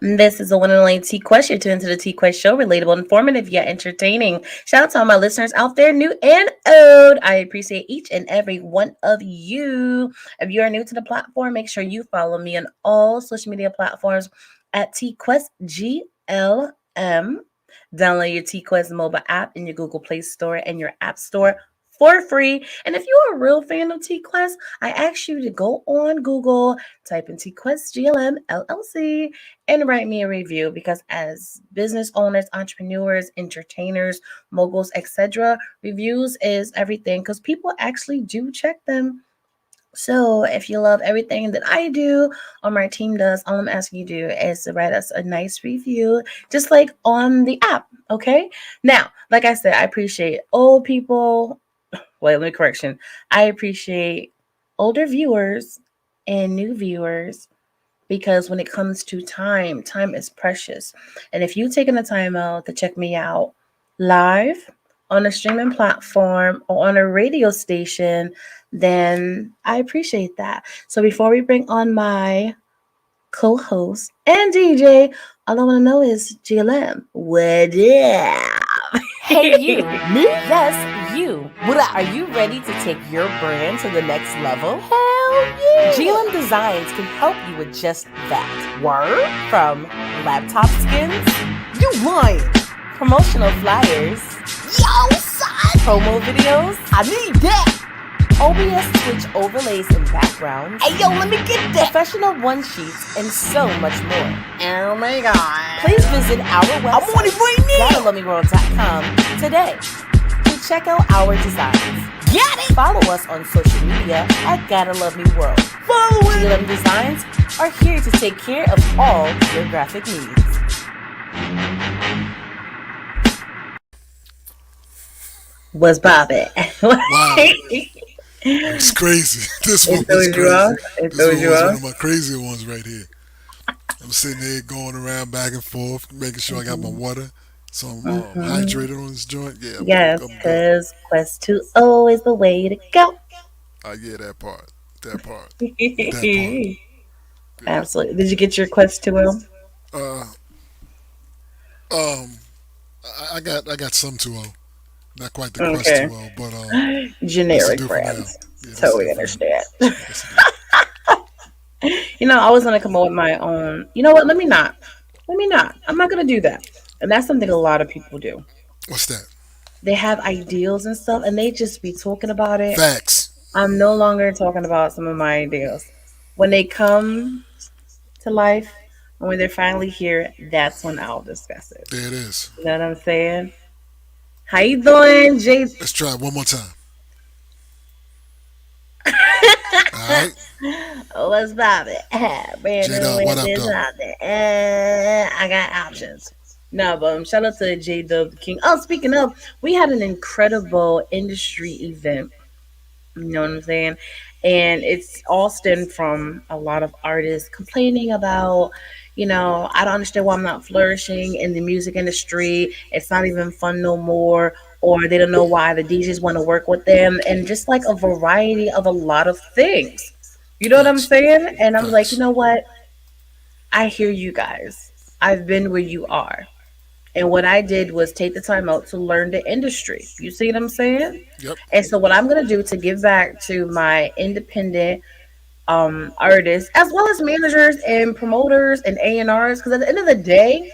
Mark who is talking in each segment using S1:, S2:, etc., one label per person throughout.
S1: This is the one and only TQuest. You're tuned to the TQuest show, relatable, informative, yet entertaining. Shout out to all my listeners out there, new and old. I appreciate each and every one of you. If you are new to the platform, make sure you follow me on all social media platforms at TQuestGLM. Download your TQuest mobile app in your Google Play Store and your App Store for free. And if you're a real fan of TQuest, I ask you to go on Google, type in TQuestGLM LLC, and write me a review because as business owners, entrepreneurs, entertainers, moguls, etc., reviews is everything because people actually do check them. So if you love everything that I do or my team does, all I'm asking you to do is to write us a nice review, just like on the app. Okay. Now, like I said, I appreciate old people. Wait, let me correction. I appreciate older viewers and new viewers because when it comes to time is precious. And if you've taken the time out to check me out live on a streaming platform or on a radio station, then I appreciate that. So before we bring on my co-host and DJ, all I want to know is GLM, what up?
S2: Hey, you. Me? Yes, you. What up? Are you ready to take your brand to the next level?
S3: Hell yeah!
S2: GLM Designs can help you with just that. Word? From laptop skins,
S3: You lying?
S2: promotional flyers,
S3: Yo, son!
S2: promo videos,
S3: I need that!
S2: OBS Twitch overlays and backgrounds,
S3: Hey, yo, let me get that!
S2: professional one-sheets, and so much more.
S3: Oh my god.
S2: Please visit our
S3: I'm on it
S2: website,
S3: right now!
S2: GottaLoveMeWorld.com today to check out our designs.
S3: Got it!
S2: Follow us on social media at Gotta Love Me World.
S3: Follow it!
S2: GLM Designs are here to take care of all your graphic needs.
S1: What's Bobby?
S4: Wow, it's crazy. This one
S1: It
S4: was
S1: throws you off?
S4: crazy.
S1: It
S4: This
S1: throws
S4: one
S1: you
S4: was one
S1: off?
S4: of my crazier ones right here. I'm sitting there going around back and forth, making sure I got my water, so I'm hydrated on this joint. Yeah,
S1: Yes,
S4: I'm good.
S1: because Quest 2.0 is the way to go.
S4: Yeah, that part, that part, that part. Yeah.
S1: Absolutely. Did you get your Quest 2.0?
S4: Uh, um, I got some 2.0, not quite the Quest
S1: Okay.
S4: 2.0, but this will
S1: Generic
S4: do for now.
S1: brands.
S4: Yeah, this will
S1: Totally
S4: do for now.
S1: understand.
S4: Yes, it is.
S1: I was going to come up with my own. You know what? Let me not. Let me not. I'm not going to do that. And that's something a lot of people do.
S4: What's that?
S1: They have ideals and stuff, and they just be talking about it.
S4: Facts.
S1: I'm no longer talking about some of my ideals. When they come to life, and when they're finally here, that's when I'll discuss it.
S4: There it is.
S1: You know what I'm saying? How you doing, Jay?
S4: Let's try it one more time. All right,
S1: What's poppin'? Brand
S4: J
S1: new
S4: Dog, what
S1: with
S4: up,
S1: this
S4: though?
S1: out there. I got options. No, but shout out to J Dub the King. Oh, speaking of, we had an incredible industry event. You know what I'm saying? And it's all stemmed from a lot of artists complaining about, I don't understand why I'm not flourishing in the music industry. It's not even fun no more. Or they don't know why the DJs want to work with them. And just like a variety of a lot of things. You know what I'm
S4: Facts.
S1: saying? And I'm like, you
S4: Facts.
S1: know what? I hear you guys. I've been where you are. And what I did was take the time out to learn the industry. You see what I'm saying?
S4: Yep.
S1: And so what I'm gonna do to give back to my independent artists as well as managers and promoters and A&Rs, because at the end of the day,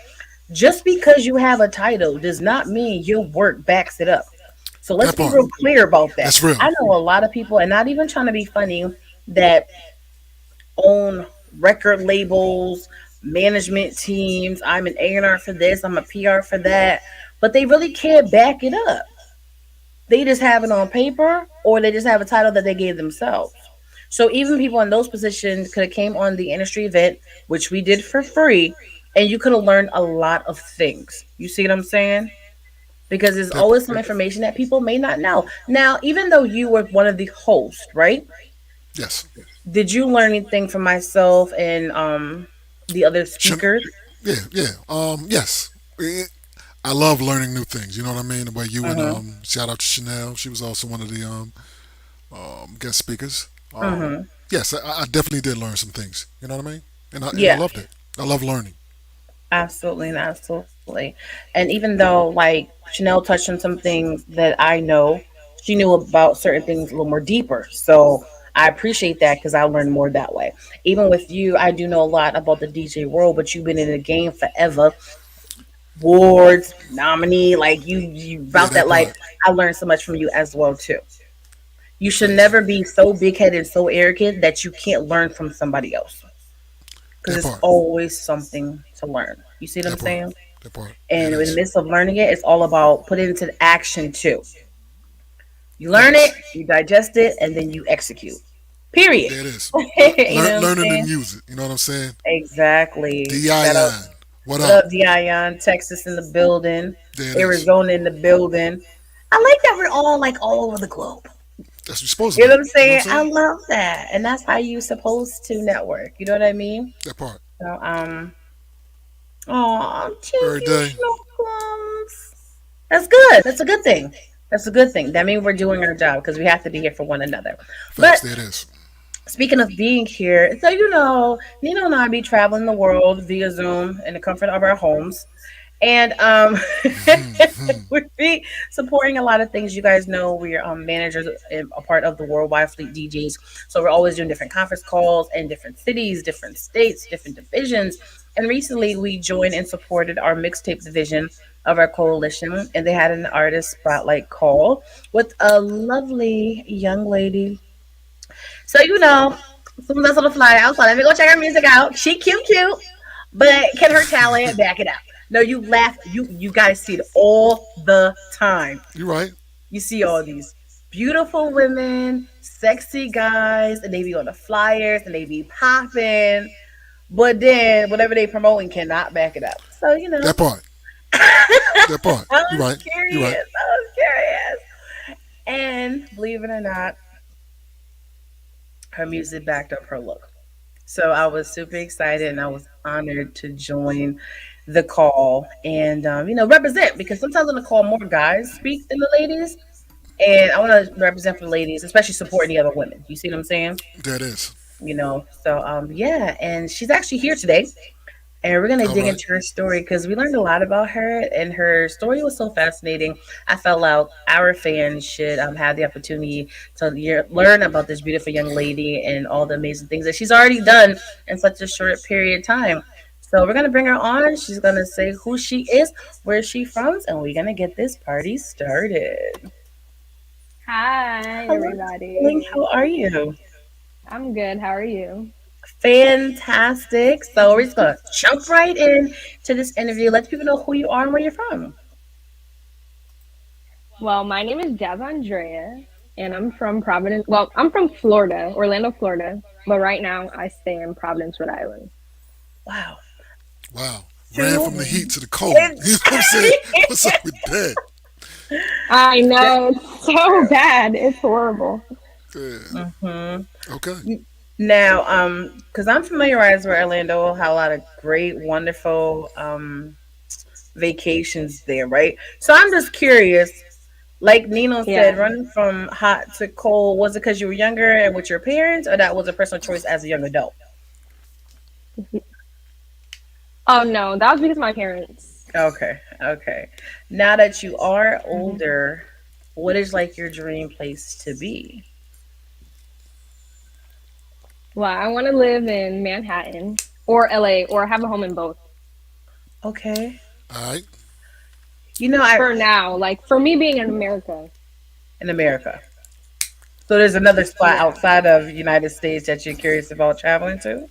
S1: just because you have a title does not mean your work backs it up. So let's
S4: That
S1: be
S4: part.
S1: real clear about that.
S4: That's real.
S1: I know a lot of people, and not even trying to be funny, that own record labels, management teams. I'm an A&R for this, I'm a PR for that, but they really can't back it up. They just have it on paper or they just have a title that they gave themselves. So even people in those positions could have came on the industry event, which we did for free, and you could have learned a lot of things. You see what I'm saying? Because there's
S4: That
S1: always some information that people may not know. Now, even though you were one of the hosts, right?
S4: yes.
S1: Did you learn anything from myself and the other
S4: Sh-
S1: speakers?
S4: Yeah, yeah. Yes. I love learning new things. You know what I mean? The way you and
S1: Mm-hmm.
S4: shout out to Chanel. She was also one of the guest speakers.
S1: Mm-hmm.
S4: Yes, I definitely did learn some things. You know what I mean? And I
S1: Yeah.
S4: loved it. I love learning.
S1: Absolutely and absolutely. And even though like Chanel touched on some things that I know, she knew about certain things a little more deeper. So I appreciate that because I learned more that way. Even with you, I do know a lot about the DJ world, but you've been in the game forever. Awards, nominee, like you
S4: Yeah,
S1: about
S4: that
S1: that life.
S4: part.
S1: I learned so much from you as well too. You should
S4: Facts.
S1: never be so big headed, so arrogant that you can't learn from somebody else. Because
S4: That
S1: it's
S4: part.
S1: always something to learn. You see what I'm
S4: That part.
S1: saying?
S4: That part. It
S1: And in the
S4: is.
S1: midst of learning it, it's all about putting it into action too. You learn
S4: Facts.
S1: it, you digest it, and then you execute. Period.
S4: There it is.
S1: You know what I'm
S4: Learning and
S1: saying?
S4: use it. You know what I'm saying?
S1: Exactly. Shout out.
S4: D-I-N. What
S1: What
S4: up?
S1: up, Dion? Texas in the building.
S4: There it is.
S1: Arizona in the building. I like that we're all like all over the globe.
S4: That's what you're supposed
S1: You
S4: to
S1: know
S4: be.
S1: what I'm
S4: You know
S1: saying?
S4: what I'm
S1: I
S4: saying?
S1: love that. And that's how you supposed to network. You know what I mean?
S4: That part.
S1: So oh, thank
S4: Every
S1: you,
S4: day.
S1: Snookums. That's good. That's a good thing. That's a good thing. That means we're doing our job because we have to be here for one another.
S4: Facts.
S1: But
S4: There it is.
S1: speaking of being here, so you know, Nino and I be traveling the world via Zoom in the comfort of our homes. And we're be supporting a lot of things. You guys know we're managers and a part of the Worldwide Fleet DJs. So we're always doing different conference calls in different cities, different states, different divisions. And recently we joined and supported our mixtape division of our coalition. And they had an artist spotlight call with a lovely young lady. So, you know, as soon as I saw the flyer, I was like, let me go check her music out. She cute, but can her talent back it up? No, you laugh. You guys see it all the time.
S4: You're right.
S1: You see all these beautiful women, sexy guys, and they be on the flyers and they be popping. But then whatever they promoting cannot back it up. So, you know,
S4: That part.
S1: I
S4: That part. You're
S1: was
S4: right. You're
S1: curious.
S4: right.
S1: I was curious. And believe it or not, her music backed up her look. So I was super excited and I was honored to join the call and, represent because sometimes on the call, more guys speak than the ladies. And I want to represent for the ladies, especially supporting the other women. You see what I'm saying?
S4: That is.
S1: So, yeah. And she's actually here today. And we're going to
S4: All
S1: dig
S4: right.
S1: into her story because we learned a lot about her, and her story was so fascinating. I felt like our fans should have the opportunity to learn about this beautiful young lady and all the amazing things that she's already done in such a short period of time. So we're going to bring her on. She's going to say who she is, where she's from, and we're going to get this party started.
S5: Hi,
S1: Hello, darling.
S5: everybody.
S1: How are you?
S5: I'm good. How are you?
S1: Fantastic. So we're just going to jump right in to this interview. Let people know who you are and where you're from.
S5: Well, my name is Jasandreaa, and I'm from Providence. Well, I'm from Florida, Orlando, Florida, but right now I stay in Providence, Rhode Island.
S1: Wow.
S4: Wow. Ran
S1: Two.
S4: from the heat to the cold. You know
S1: It's-
S4: what I'm saying? What's up with that?
S5: I know it's so bad. It's horrible.
S4: Yeah.
S1: Mhm.
S4: Okay.
S1: Now, because I'm familiarized with Orlando, how a lot of great, wonderful vacations there, right? So I'm just curious. Like Nino said,
S5: Yeah.
S1: running from hot to cold, was it because you were younger and with your parents, or that was a personal choice as a young adult?
S5: Oh no, that was because of my parents.
S1: Okay, okay. Now that you are
S5: Mhm.
S1: older, what is like your dream place to be?
S5: Well, I want to live in Manhattan or LA or have a home in both.
S1: Okay.
S4: All right.
S1: I
S5: For now, like for me being in America.
S1: in America. So there's another spot
S5: Yeah.
S1: outside of United States that you're curious about traveling to?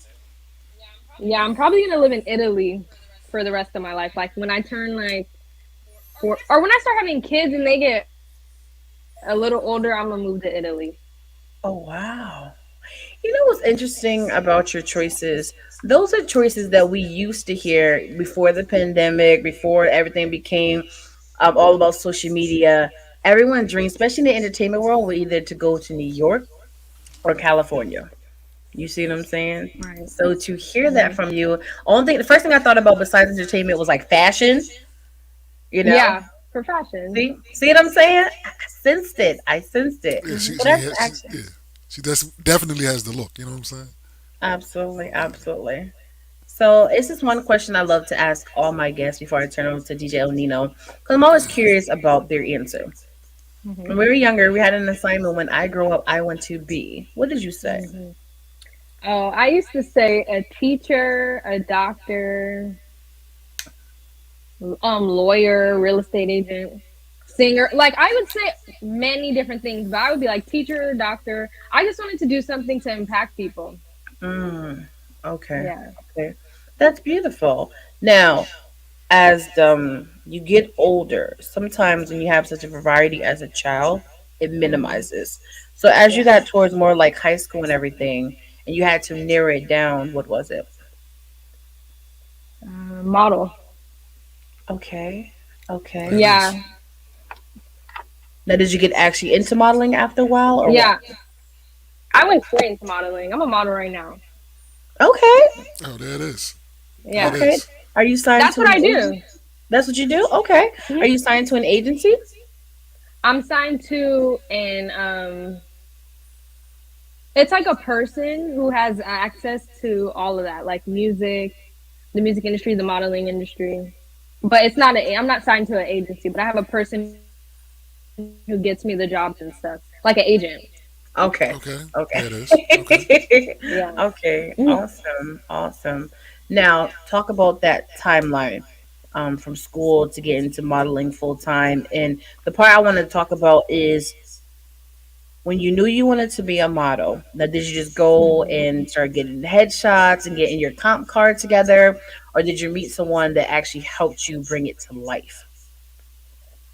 S5: Yeah, I'm probably gonna live in Italy for the rest of my life. Like when I turn like four, or when I start having kids and they get a little older, I'm gonna move to Italy.
S1: Oh wow. You know what's interesting about your choices? Those are choices that we used to hear before the pandemic, before everything became all about social media. Everyone dreams, especially in the entertainment world, were either to go to New York or California. You see what I'm saying?
S5: Right.
S1: So to hear that
S5: Hmm.
S1: from you, the first thing I thought about besides entertainment was like fashion. You know,
S5: Yeah, for fashion.
S1: see what I'm saying? I sensed it. I sensed it.
S4: Yeah,
S5: Hmm.
S1: So that's
S4: she
S1: actually
S4: yeah. She definitely has the look, you know what I'm saying?
S1: absolutely, absolutely. So it's just one question I love to ask all my guests before I turn over to DJ El Nino, because I'm always curious about their answer.
S5: Hmm.
S1: When we were younger, we had an assignment. When I grow up, I want to be. What did you say?
S5: Hmm. Oh, I used to say a teacher, a doctor, lawyer, real estate agent, singer. Like I would say many different things, but I would be like teacher, doctor. I just wanted to do something to impact people.
S1: Mm, okay,
S5: Yeah.
S1: okay, that's beautiful. Now, as you get older, sometimes when you have such a variety as a child, it
S5: Hmm.
S1: minimizes. So as you
S5: Yeah.
S1: got towards more like high school and everything, and you had to narrow it down, what was it?
S5: Model.
S1: Okay, okay.
S4: That is.
S5: Yeah.
S1: Now, did you get actually into modeling after a while, or what?
S5: Yeah. I went straight into modeling. I'm a model right now.
S1: Okay,
S4: Oh, there it is. There it
S5: Yeah.
S1: okay.
S4: is.
S1: Are you signed
S5: That's
S1: to
S5: what
S1: an
S5: I
S1: agency?
S5: do.
S1: That's what you do? Okay. Are
S5: Mhm.
S1: you signed to an agency?
S5: I'm signed to an it's like a person who has access to all of that, like music, the music industry, the modeling industry. But it's not a I'm not signed to an agency, but I have a person who gets me the jobs and stuff, like an agent.
S1: Okay.
S4: Okay.
S1: Okay.
S4: There it is. Okay.
S5: Yeah.
S1: Okay.
S5: Mm.
S1: Awesome. Awesome. Now, talk about that timeline from school to get into modeling full time. And the part I want to talk about is when you knew you wanted to be a model. Now, did you just go
S5: Mhm.
S1: and start getting headshots and getting your comp card together? Or did you meet someone that actually helped you bring it to life?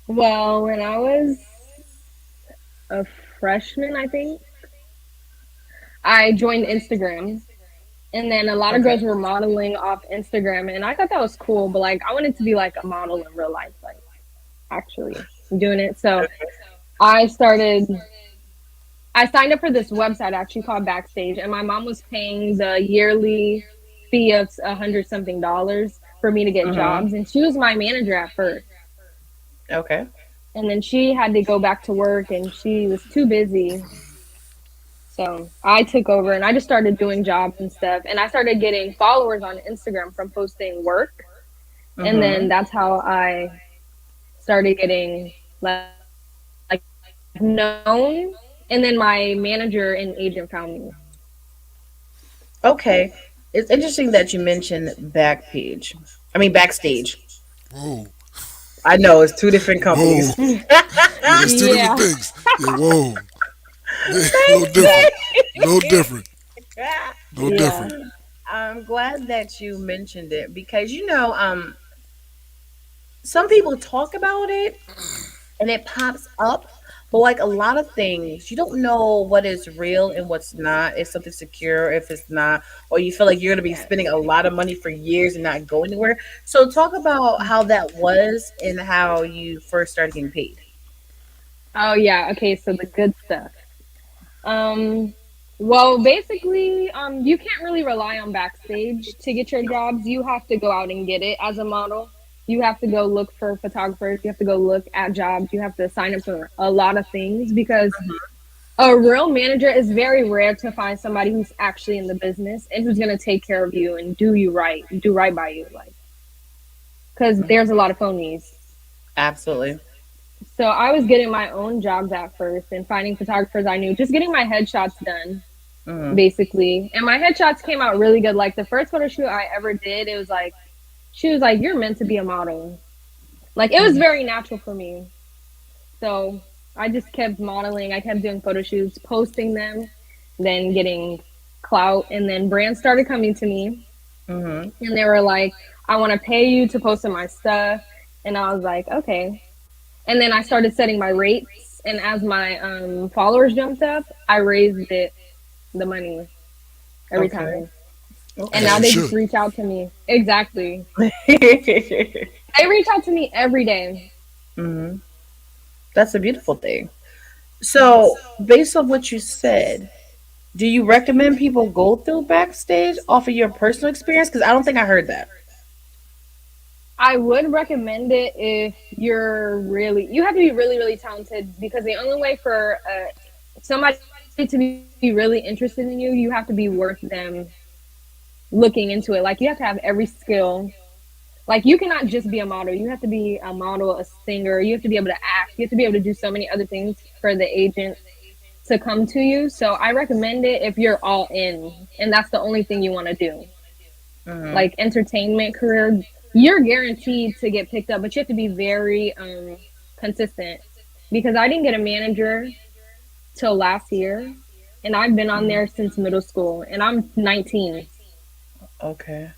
S5: Well, when I was a freshman, I think, I joined Instagram. And then a lot of
S1: Okay.
S5: girls were modeling off Instagram, and I thought that was cool. But like, I wanted to be like a model in real life, like actually doing it. So I started. I signed up for this website actually called Backstage, and my mom was paying the yearly fee of 100 something dollars for me to get
S1: Mm-hmm.
S5: jobs, and she was my manager at first.
S1: Okay.
S5: And then she had to go back to work, and she was too busy. So I took over, and I just started doing jobs and stuff, and I started getting followers on Instagram from posting work. And then
S1: Mm-hmm.
S5: that's how I started getting like known. And then my manager and agent found me.
S1: Okay. It's interesting that you mentioned Backpage. I mean, Backstage.
S4: Whoa.
S1: I know it's two different
S4: Whoa.
S1: companies.
S4: Yeah, there's two different
S5: Yeah.
S4: things. Yeah, whoa. Yeah, a little different. A little different. A little
S5: Yeah.
S4: different.
S1: I'm glad that you mentioned it because some people talk about it and it pops up, but like a lot of things, you don't know what is real and what's not. If something's secure, if it's not, or you feel like you're going to be spending a lot of money for years and not go anywhere. So talk about how that was and how you first started getting paid.
S5: Oh yeah. Okay. So the good stuff. Um. Well, basically, you can't really rely on Backstage to get your jobs. You have to go out and get it as a model. You have to go look for photographers. You have to go look at jobs. You have to sign up for a lot of things because a real manager is very rare to find somebody who's actually in the business and who's going to take care of you and do you right, do right by you, like because there's a lot of phonies.
S1: Absolutely.
S5: So I was getting my own jobs at first and finding photographers I knew, just getting my headshots done
S1: Hmm.
S5: basically. And my headshots came out really good. Like the first photo shoot I ever did, it was like she was like, "You're meant to be a model." Like it was very natural for me. So I just kept modeling. I kept doing photo shoots, posting them, then getting clout. And then brands started coming to me
S1: Hmm.
S5: and they were like, I want to pay you to post in my stuff. And I was like, okay. And then I started setting my rates. And as my followers jumped up, I raised the money every
S1: Okay.
S5: time. And
S4: As
S5: now
S1: Okay.
S4: you
S5: they just
S4: should.
S5: reach out to me. Exactly. They reach out to me every day.
S1: Hmm. That's a beautiful thing. So, based on what you said, do you recommend people go through Backstage off of your personal experience? Because I don't think I heard that.
S5: I would recommend it if you have to be really, really talented because the only way for somebody to be really interested in you, you have to be worth them looking into it. Like you have to have every skill. Like you cannot just be a model. You have to be a model, a singer. You have to be able to act. You have to be able to do so many other things for the agent to come to you. So I recommend it if you're all in and that's the only thing you want to do. Like entertainment career, you're guaranteed to get picked up, but you have to be very consistent. Because I didn't get a manager till last year, and I've been on there since middle school, and I'm 19.
S1: Okay.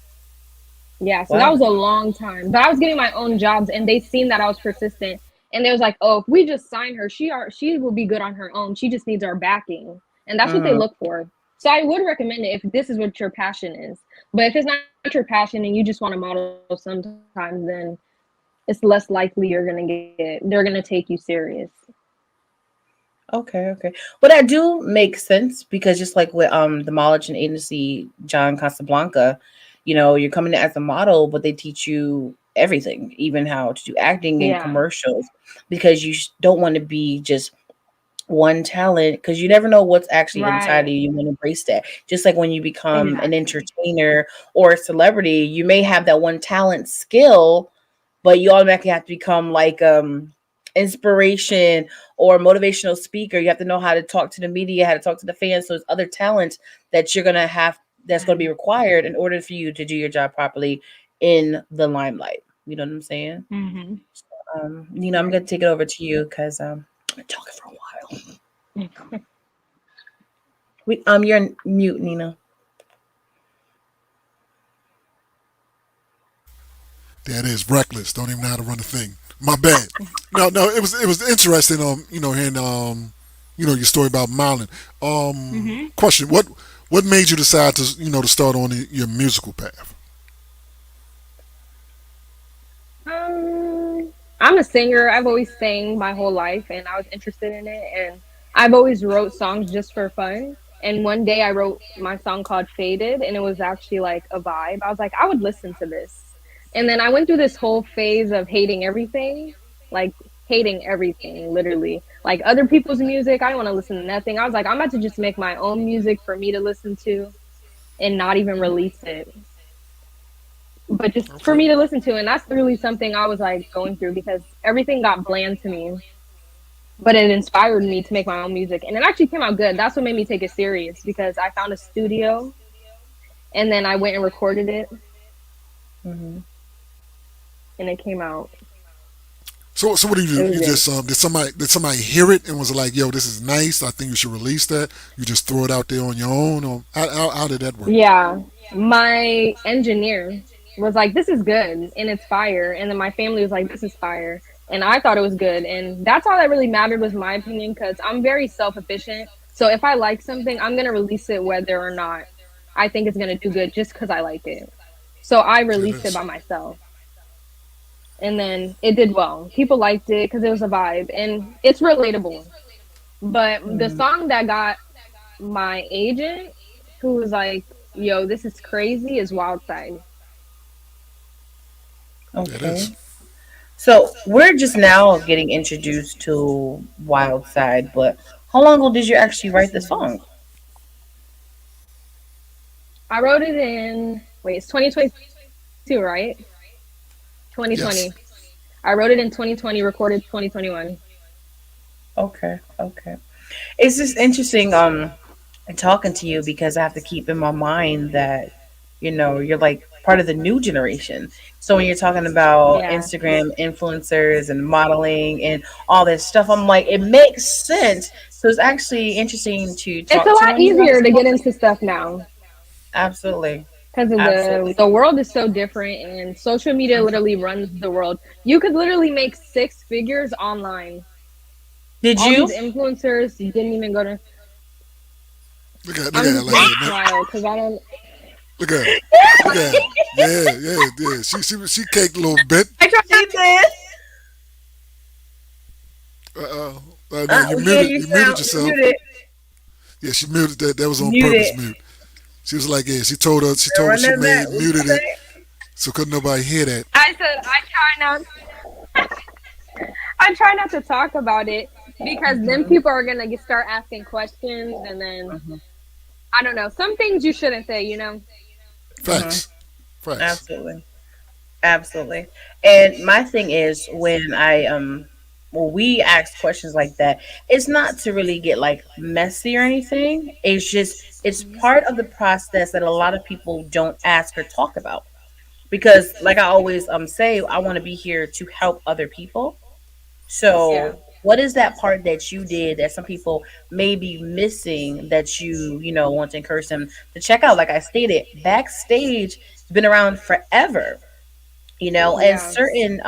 S5: Yeah, so
S1: Wow.
S5: that was a long time. But I was getting my own jobs, and they seen that I was persistent, and they was like, "Oh, if we just sign her, she will be good on her own. She just needs our backing," and that's what they look for. So I would recommend it if this is what your passion is. But if it's not your passion and you just want to model sometimes, then it's less likely they're gonna take you serious.
S1: Okay, okay. Well, that do make sense because just like with the modeling agency John Casablanca, you're coming in as a model, but they teach you everything, even how to do acting in
S5: Yeah,
S1: commercials, because you don't want to be just one talent because you never know what's actually inside of
S5: right.
S1: you. You want to embrace that. Just like when you become an
S5: Exactly.
S1: entertainer or a celebrity, you may have that one talent skill, but you automatically have to become like inspiration or motivational speaker. You have to know how to talk to the media, how to talk to the fans. So there's other talents that you're gonna have that's gonna be required in order for you to do your job properly in the limelight. You know what I'm saying?
S5: Mm-hmm.
S1: Nina, I'm gonna take it over to you because I've been talking for a while. You're on mute, Nina.
S4: That is reckless. Don't even know how to run a thing. My bad. No, no, it was interesting. Hearing your story about Marlon.
S5: Mm-hmm.
S4: Question: what made you decide to start on your musical path?
S5: I'm a singer. I've always sang my whole life, and I was interested in it. And I've always wrote songs just for fun. And one day I wrote my song called Faded, and it was actually like a vibe. I was like, I would listen to this. And then I went through this whole phase of like hating everything, literally. Like other people's music, I don't want to listen to nothing. I was like, I'm about to just make my own music for me to listen to and not even release it, but just for
S4: Okay.
S5: me to listen to. And that's really something I was like going through because everything got bland to me, but it inspired me to make my own music, and it actually came out good. That's what made me take it serious because I found a studio and then I went and recorded it
S1: Hmm.
S5: and it came out.
S4: So what do you
S5: It
S4: do?
S5: was
S4: You
S5: great.
S4: just did somebody hear it and was like, "Yo, this is nice. I think you should release that." You just throw it out there on your own, or how did that work?
S5: Yeah, my engineer was like, this is good and it's fire, and then my family was like, this is fire, and I thought it was good, and that's all that really mattered was my opinion because I'm very self-efficient. So if I like something, I'm gonna release it whether or not I think it's gonna do good just because I like it. So I
S4: It
S5: released it
S4: is.
S5: by myself, and then it did well. People liked it because it was a vibe and it's relatable. But the
S1: Hmm.
S5: song that got my agent, who was like, yo, this is crazy, is Wild Side.
S4: It
S1: Okay.
S4: is.
S1: So we're just now getting introduced to Wild Side, but how long ago did you actually write the song?
S5: I wrote it in, wait, it's 2022, right?
S4: Yes.
S5: 2020. I wrote it in 2020, recorded 2021.
S1: Okay, okay. It's just interesting talking to you because I have to keep in my mind that you're like part of the new generation. So when you're talking about
S5: Yeah.
S1: Instagram influencers and modeling and all this stuff, I'm like it makes sense. So it's actually interesting to
S5: It's a
S1: talk to
S5: lot
S1: one of you
S5: easier
S1: guys.
S5: to get into stuff now
S1: Absolutely.
S5: because of
S1: Absolutely.
S5: the world is so different and social media literally runs the world. You could literally make six figures online.
S1: Did
S5: All these
S1: you?
S5: influencers didn't even go to.
S4: Look
S5: I'm
S4: at her
S5: just
S4: like
S5: being
S4: that.
S5: wild because I don't.
S4: Look at her. Look at her. Yeah, yeah, yeah. She caked a little bit.
S1: I tried to say
S4: Uh, no, you
S1: we can't
S4: muted.
S1: you
S4: You muted
S1: sound
S4: yourself.
S1: muted.
S4: Yeah, she muted that. That was on purpose.
S1: Muted.
S4: Mute. She was like, yeah. She told her
S1: Run
S4: she
S1: that back.
S4: made
S1: What you
S4: muted it,
S1: say?
S4: so couldn't nobody hear that.
S5: I said I try not to talk about it because then people are gonna start asking questions, and then
S1: Mhm.
S5: I don't know. Some things you shouldn't say, you know.
S1: Hmm.
S4: Facts. Facts.
S1: Absolutely. Absolutely. And my thing is when when we ask questions like that, it's not to really get like messy or anything. It's just it's part of the process that a lot of people don't ask or talk about. Because like I always say, I want to be here to help other people.
S5: Yeah.
S1: So what is that part that you did that some people may be missing that you know, want to encourage them to check out? Like I stated, backstage has been around forever, you know, and
S5: Yeah.
S1: certain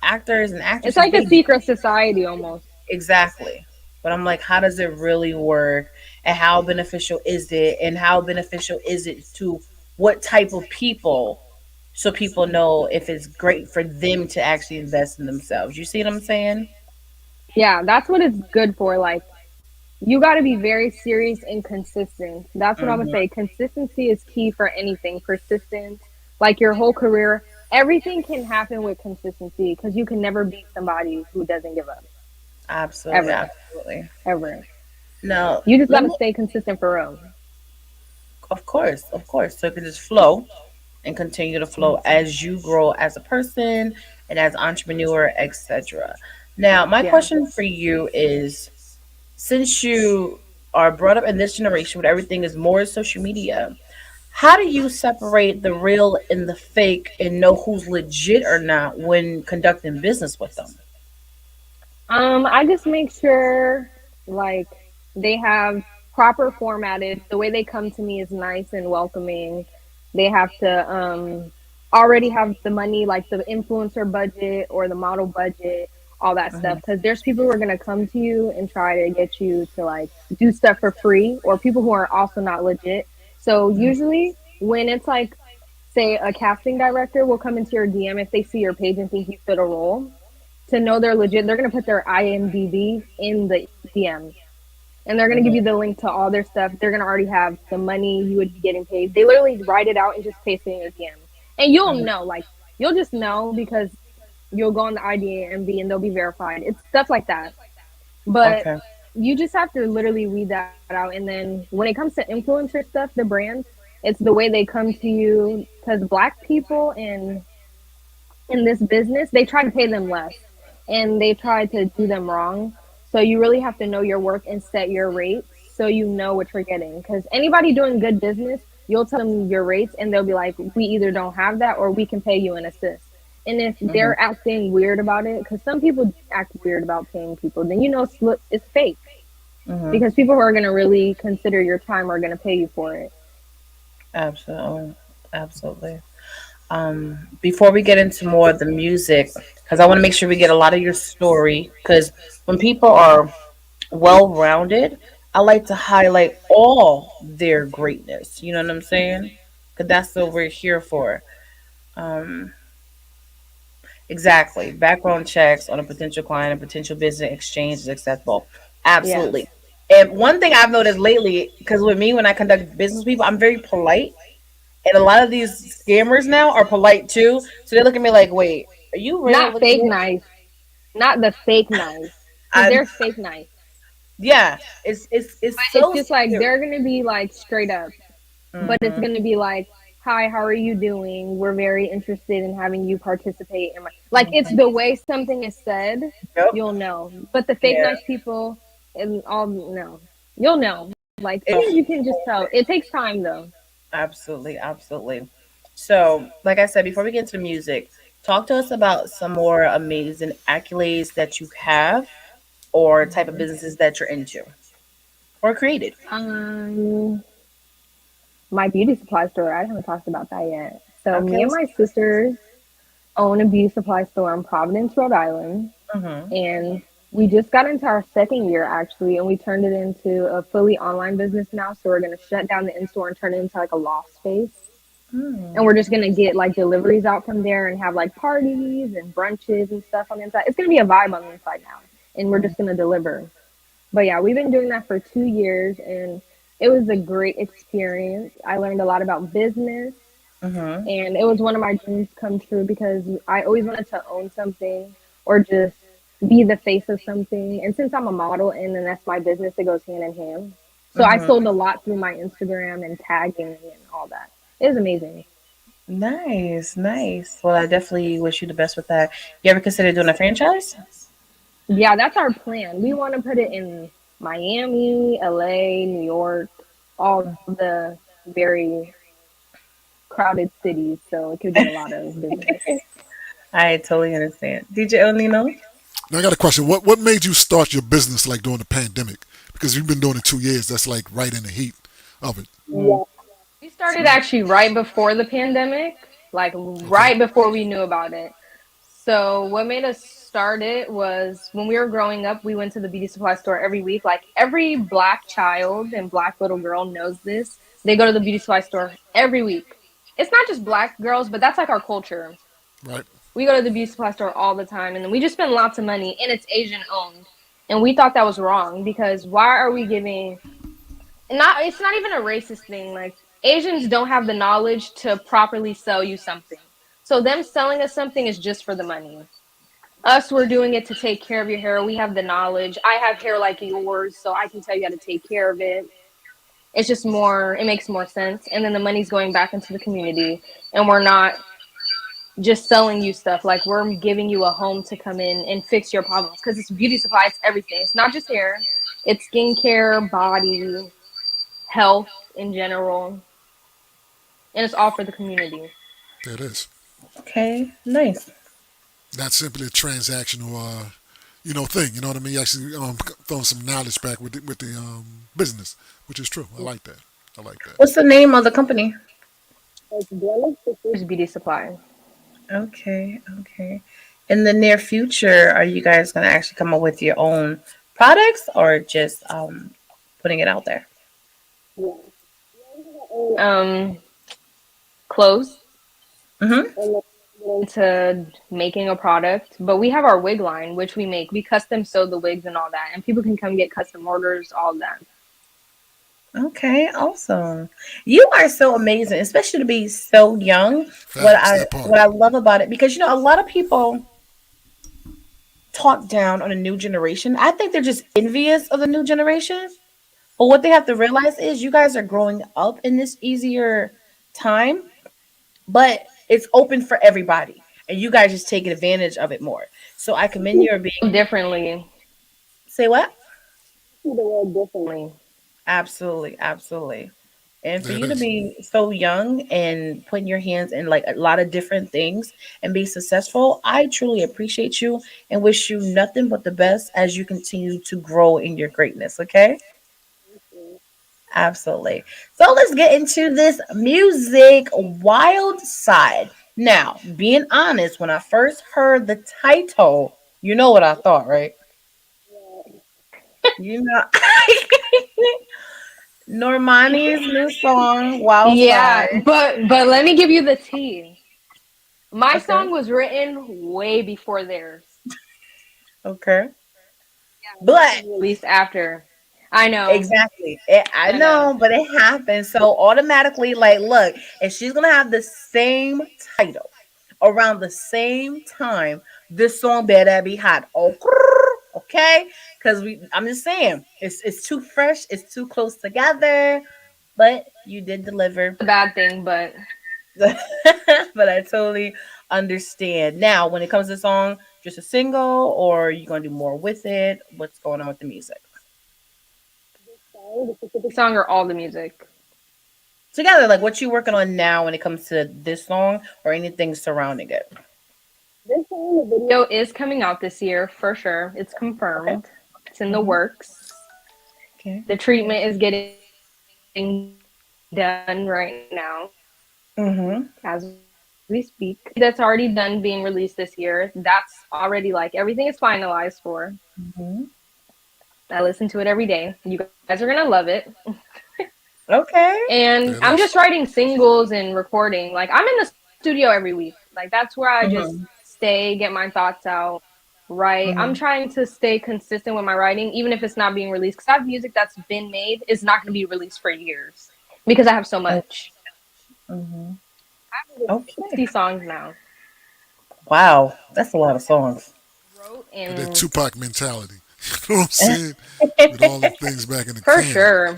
S1: actors and
S5: It's
S1: actresses
S5: like a
S1: they
S5: secret society almost.
S1: exactly. But I'm like, how does it really work, and how beneficial is it, and how beneficial is it to what type of people, so people know if it's great for them to actually invest in themselves. You see what I'm saying?
S5: Yeah, that's what it's good for. Like, you got to be very serious and consistent. That's what I would
S1: Hmm.
S5: say. Consistency is key for anything. Persistence, like your whole career, everything can happen with consistency because you can never be somebody who doesn't give up
S1: Absolutely,
S5: ever,
S1: absolutely.
S5: ever.
S1: Now,
S5: You just got
S1: let
S5: to
S1: me,
S5: stay consistent for real.
S1: of course, so it can just flow and continue to flow as you grow as a person and as entrepreneur, etc. Now, my
S5: Yeah.
S1: question for you is, since you are brought up in this generation where everything is more social media, how do you separate the real and the fake and know who's legit or not when conducting business with them?
S5: I just make sure like they have proper formatted. The way they come to me is nice and welcoming. They have to already have the money, like the influencer budget or the model budget, all that stuff.
S1: Hmm.
S5: Because there's people who are gonna come to you and try to get you to like do stuff for free, or people who are also not legit. So usually when it's like, say, a casting director will come into your DM if they see your page and think you fit a role, to know they're legit, they're gonna put their IMDb in the DM, and they're gonna give
S1: Hmm.
S5: you the link to all their stuff. They're gonna already have the money you would be getting paid. They literally write it out and just paste it in your DM, and you'll
S1: Hmm.
S5: know. Like, you'll just know because you'll go on the IDMB and they'll be verified. It's stuff like that. But
S1: Okay.
S5: you just have to literally weed that out. And then when it comes to influencer stuff, the brands, it's the way they come to you. Because black people in this business, they try to pay them less and they try to do them wrong. So you really have to know your work and set your rates so you know what you're getting. Because anybody doing good business, you'll tell them your rates and they'll be like, we either don't have that or we can pay you an assist. And if
S1: Hmm.
S5: they're acting weird about it, because some people act weird about paying people, then you know it's fake.
S1: Hmm.
S5: Because people who are going to really consider your time are going to pay you for it.
S1: Absolutely. Absolutely. Before we get into more of the music, because I want to make sure we get a lot of your story, because when people are well rounded, I like to highlight all their greatness. You know what I'm saying? Because that's what we're here for. Um, exactly. Background checks on a potential client and potential business exchange is acceptable.
S5: Yeah.
S1: Absolutely. And one thing I've noticed lately, because with me, when I conduct business with people, I'm very polite. And a lot of these scammers now are polite too. So they look at me like, wait, are you real?
S5: Not
S1: Look at
S5: fake
S1: me.
S5: nice. Not the fake nice. Because
S1: I,
S5: there's fake nice.
S1: yeah, it's
S5: It's
S1: so
S5: just like
S1: scary.
S5: they're gonna be like straight up, but it's
S1: Mm-hmm.
S5: gonna be like, "Hi, how are you doing? We're very interested in having you participate." In my like, it's
S1: Mm-hmm.
S5: the way something is said,
S1: Yep.
S5: you'll know. But the fake
S1: Yeah.
S5: nice people and all, no, you'll know. Like,
S1: It,
S5: you can just tell. It takes time though.
S1: absolutely, absolutely. So, like I said, before we get into the music, talk to us about some more amazing accolades that you have or type of businesses that you're into or created.
S5: Um, my beauty supply store. I haven't talked about that yet. So
S1: Okay,
S5: me and
S1: let's.
S5: my sisters own a beauty supply store in Providence, Rhode Island.
S1: Mm-hmm.
S5: And we just got into our second year actually, and we turned it into a fully online business now. So we're gonna shut down the in store and turn it into like a loft space, and
S1: Mm.
S5: we're just gonna get like deliveries out from there and have like parties and brunches and stuff on the inside. It's gonna be a vibe on the inside now, and we're just gonna deliver. But yeah, we've been doing that for 2 years, and it was a great experience. I learned a lot about business,
S1: Mm-hmm.
S5: and it was one of my dreams come true because I always wanted to own something or just be the face of something. And since I'm a model and then that's my business, it goes hand in hand. So I
S1: Mm-hmm.
S5: sold a lot through my Instagram and tagging and all that. It was amazing.
S1: Nice, nice. Well, I definitely wish you the best with that. You ever consider doing a franchise?
S5: Yeah, that's our plan. We want to put it in Miami, LA, New York, all the very crowded cities, so it could get a lot of business.
S1: I totally understand. DJ Onino?
S4: Now I got a question. What made you start your business like during the pandemic? Because you've been doing it 2 years. That's like right in the heat of it.
S1: Mm,
S5: We started actually right before the pandemic, like
S4: Okay.
S5: right before we knew about it. So what made us start it was when we were growing up, we went to the beauty supply store every week. Like every black child and black little girl knows this. They go to the beauty supply store every week. It's not just black girls, but that's like our culture.
S4: Right.
S5: We go to the beauty supply store all the time, and then we just spend lots of money, and it's Asian owned. And we thought that was wrong because why are we giving not it's not even a racist thing. Like Asians don't have the knowledge to properly sell you something. So them selling us something is just for the money. Us, we're doing it to take care of your hair. We have the knowledge. I have hair like yours, so I can tell you how to take care of it. It's just more, it makes more sense. And then the money's going back into the community. And we're not just selling you stuff. Like we're giving you a home to come in and fix your problems. Because it's beauty supply, it's everything. It's not just hair, it's skincare, body, health in general. And it's all for the community.
S4: There it is.
S1: okay, nice.
S4: Not simply a transactional, thing. You know what I mean? You actually throwing some knowledge back with the business, which is true. I like that. I like that.
S1: What's the name of the company?
S5: It's beauty supply.
S1: Okay, okay. In the near future, are you guys going to actually come up with your own products or just putting it out there?
S5: Um, Clothes
S1: Mm-hmm.
S5: into making a product, but we have our wig line, which we make. We custom sew the wigs and all that, and people can come get custom orders, all that.
S1: Okay, awesome. You are so amazing, especially to be so young. What
S4: Facts.
S1: I
S4: That part.
S1: what I love about it, because a lot of people talk down on a new generation. I think they're just envious of the new generation. But what they have to realize is you guys are growing up in this easier time, but it's open for everybody. And you guys just taking advantage of it more. So I commend you for being
S5: Differently.
S1: say what?
S5: See the world differently.
S1: Absolutely, absolutely. And for
S4: There it
S1: you to
S4: is.
S1: be so young and putting your hands in like a lot of different things and be successful, I truly appreciate you and wish you nothing but the best as you continue to grow in your greatness, okay? Absolutely. So let's get into this music wild side. Now, being honest, when I first heard the title, you know what I thought, right? You know, Normani's new song, Wild
S5: Yeah,
S1: Side.
S5: but let me give you the tea. My
S1: Okay.
S5: song was written way before theirs.
S1: Okay.
S5: Theirs
S1: But
S5: was released after. I know.
S1: exactly. I
S5: I know.
S1: know, but it happens. So automatically, like, look, if she's gonna have the same title around the same time, this song better be hot. Okay? Because I'm just saying, it's too fresh, it's too close together, but you did deliver.
S5: A bad thing, but
S1: But I totally understand. Now, when it comes to song, just a single, or you gonna do more with it? What's going on with the music?
S5: the specific song or all the music.
S1: Together, like what you working on now when it comes to this song or anything surrounding it.
S5: This song, the video is coming out this year for sure. It's
S1: Okay.
S5: confirmed. It's in the
S1: Hmm.
S5: works.
S1: Okay.
S5: The treatment is getting done right now
S1: Mm-hmm.
S5: as we speak. That's already done being released this year. That's already like everything is finalized for.
S1: Mm-hmm.
S5: I listen to it every day. You guys are gonna love it.
S1: Okay.
S5: And
S4: There it
S5: I'm
S4: is.
S5: just writing singles and recording. Like I'm in the studio every week. Like that's where I just
S1: Mm-hmm.
S5: stay, get my thoughts out, write. I'm
S1: Mm-hmm.
S5: trying to stay consistent with my writing, even if it's not being released. Because I have music that's been made is not going to be released for years because I have so much.
S1: Mm-hmm.
S5: I have over
S1: Okay.
S5: 60 songs now.
S1: Wow, that's a lot of songs.
S5: Wrote
S4: That
S5: and
S4: Tupac mentality. You know what I'm saying? With all the things back in the
S5: for
S4: can.
S5: sure.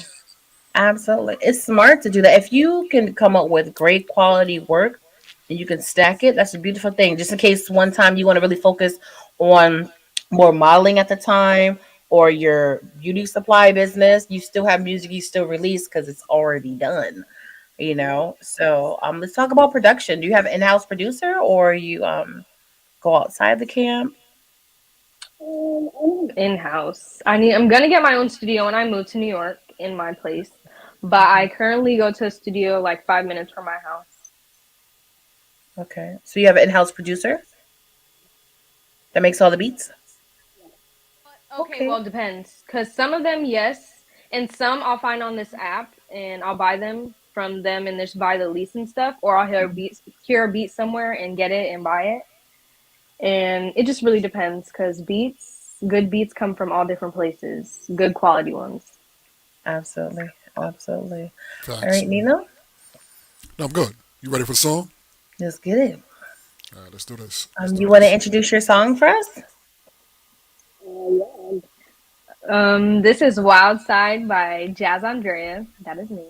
S1: Absolutely. It's smart to do that. If you can come up with great quality work, and you can stack it. That's a beautiful thing. Just in case one time you want to really focus on more modeling at the time or your beauty supply business, you still have music you still release because it's already done. So let's talk about production. Do you have an in-house producer or you go outside the camp?
S5: In house. I'm gonna get my own studio when I move to New York in my place. But I
S1: Mhm.
S5: currently go to a studio like 5 minutes from my house.
S1: Okay, so you have an in-house producer that makes all the beats.
S5: Okay,
S1: Okay.
S5: well, it depends. Because some of them, yes, and some I'll find on this app and I'll buy them from them and just buy the lease and stuff, or I'll hear a beat somewhere and get it and buy it. And it just really depends because good beats come from all different places, good quality ones.
S1: Absolutely, absolutely. All
S4: Facts.
S1: right, Nino,
S4: No, I'm good. You ready for the song?
S1: let's get it.
S4: All right, let's do this. Let's do
S1: You want to
S4: this.
S1: introduce your song for us?
S5: This is Wild Side by Jasandreaa. That is me.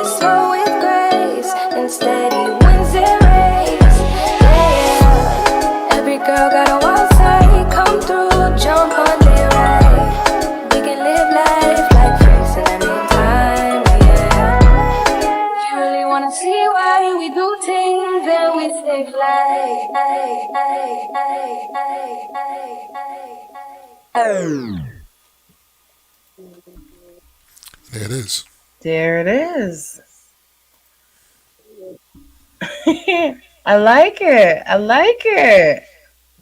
S2: Slow with grace and steady wins the race. Yeah, every girl got a wild side. Come through, jump on their ride. We can live life like freaks in the meantime. Yeah, you really wanna see why we do things and we stay fly.
S4: There it is.
S1: There it is. I like it. I like it.